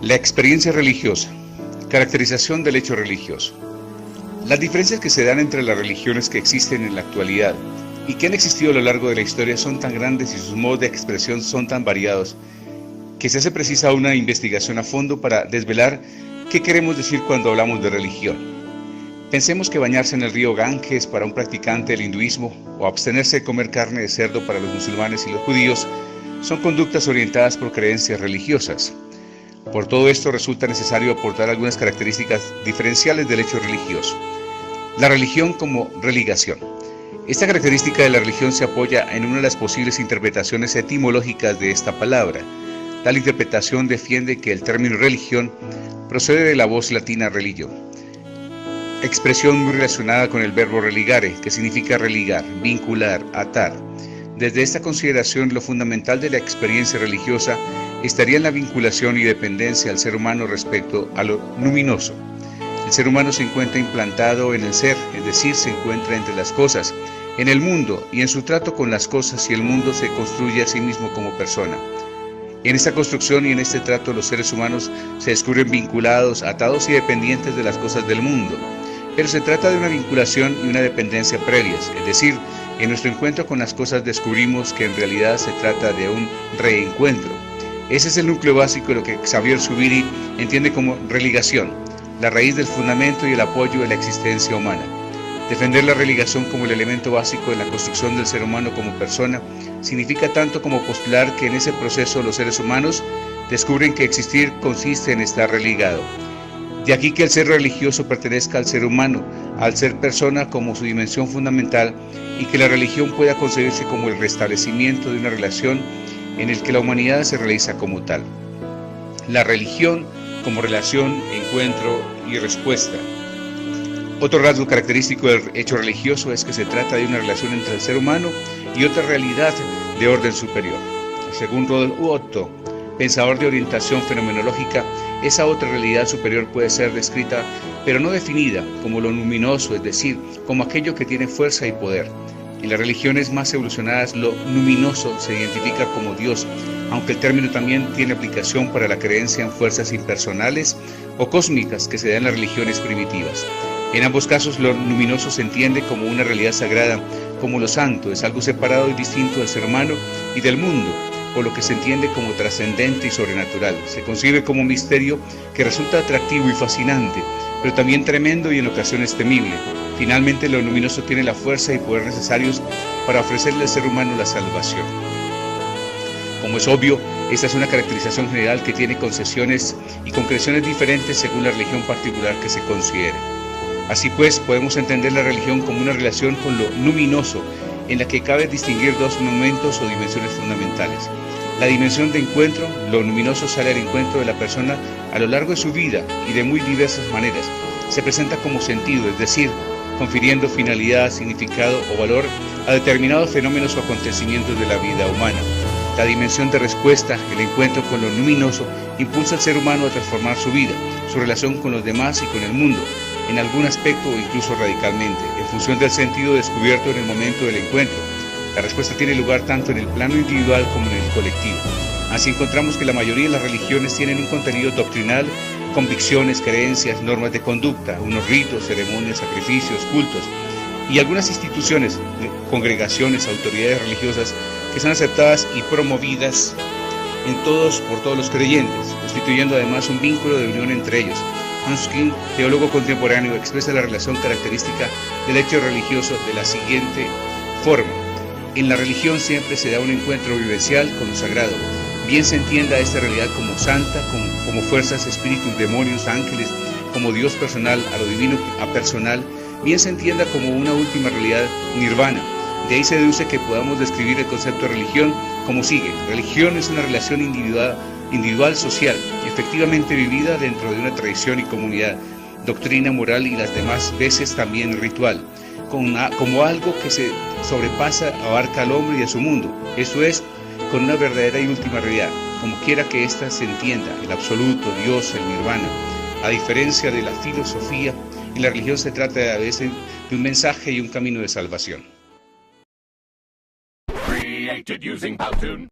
La experiencia religiosa. Caracterización del hecho religioso. Las diferencias que se dan entre las religiones que existen en la actualidad y que han existido a lo largo de la historia son tan grandes y sus modos de expresión son tan variados que se hace precisa una investigación a fondo para desvelar qué queremos decir cuando hablamos de religión. Pensemos que bañarse en el río Ganges para un practicante del hinduismo o abstenerse de comer carne de cerdo para los musulmanes y los judíos son conductas orientadas por creencias religiosas. Por todo esto resulta necesario aportar algunas características diferenciales del hecho religioso. La religión como religación. Esta característica de la religión se apoya en una de las posibles interpretaciones etimológicas de esta palabra. Tal interpretación defiende que el término religión procede de la voz latina religio, expresión muy relacionada con el verbo religare, que significa religar, vincular, atar. Desde esta consideración, lo fundamental de la experiencia religiosa estaría en la vinculación y dependencia al ser humano respecto a lo luminoso. El ser humano se encuentra implantado en el ser, es decir, se encuentra entre las cosas, en el mundo, y en su trato con las cosas y el mundo se construye a sí mismo como persona. En esta construcción y en este trato los seres humanos se descubren vinculados, atados y dependientes de las cosas del mundo. Pero se trata de una vinculación y una dependencia previas, es decir, en nuestro encuentro con las cosas descubrimos que en realidad se trata de un reencuentro. Ese es el núcleo básico de lo que Xavier Zubiri entiende como religación, la raíz del fundamento y el apoyo de la existencia humana. Defender la religación como el elemento básico de la construcción del ser humano como persona significa tanto como postular que en ese proceso los seres humanos descubren que existir consiste en estar religado. De aquí que el ser religioso pertenezca al ser humano, al ser persona como su dimensión fundamental, y que la religión pueda concebirse como el restablecimiento de una relación en el que la humanidad se realiza como tal. La religión como relación, encuentro y respuesta. Otro rasgo característico del hecho religioso es que se trata de una relación entre el ser humano y otra realidad de orden superior. Según Rodolf Otto, pensador de orientación fenomenológica, esa otra realidad superior puede ser descrita, pero no definida, como lo luminoso, es decir, como aquello que tiene fuerza y poder. En las religiones más evolucionadas, lo luminoso se identifica como Dios, aunque el término también tiene aplicación para la creencia en fuerzas impersonales o cósmicas que se dan en las religiones primitivas. En ambos casos, lo luminoso se entiende como una realidad sagrada, como lo santo, es algo separado y distinto del ser humano y del mundo, por lo que se entiende como trascendente y sobrenatural. Se concibe como un misterio que resulta atractivo y fascinante, pero también tremendo y en ocasiones temible. Finalmente, lo luminoso tiene la fuerza y poder necesarios para ofrecerle al ser humano la salvación. Como es obvio, esta es una caracterización general que tiene concesiones y concreciones diferentes según la religión particular que se considere. Así pues, podemos entender la religión como una relación con lo luminoso, en la que cabe distinguir dos momentos o dimensiones fundamentales. La dimensión de encuentro, lo luminoso sale al encuentro de la persona a lo largo de su vida y de muy diversas maneras. Se presenta como sentido, es decir, confiriendo finalidad, significado o valor a determinados fenómenos o acontecimientos de la vida humana. La dimensión de respuesta, el encuentro con lo luminoso, impulsa al ser humano a transformar su vida, su relación con los demás y con el mundo, en algún aspecto o incluso radicalmente, en función del sentido descubierto en el momento del encuentro. La respuesta tiene lugar tanto en el plano individual como en el colectivo. Así encontramos que la mayoría de las religiones tienen un contenido doctrinal, convicciones, creencias, normas de conducta, unos ritos, ceremonias, sacrificios, cultos y algunas instituciones, congregaciones, autoridades religiosas que son aceptadas y promovidas por todos los creyentes, constituyendo además un vínculo de unión entre ellos. Hans Küng, teólogo contemporáneo, expresa la relación característica del hecho religioso de la siguiente forma. En la religión siempre se da un encuentro vivencial con lo sagrado. Bien se entienda esta realidad como santa, como fuerzas, espíritus, demonios, ángeles, como Dios personal, a lo divino apersonal. Bien se entienda como una última realidad, nirvana. De ahí se deduce que podamos describir el concepto de religión como sigue. Religión es una relación individual social, efectivamente vivida dentro de una tradición y comunidad, doctrina moral y las demás veces también ritual, como algo que se sobrepasa, abarca al hombre y a su mundo, eso es, con una verdadera y última realidad, como quiera que ésta se entienda, el absoluto, Dios, el nirvana. A diferencia de la filosofía, en la religión se trata a veces de un mensaje y un camino de salvación. Created using Powtoon.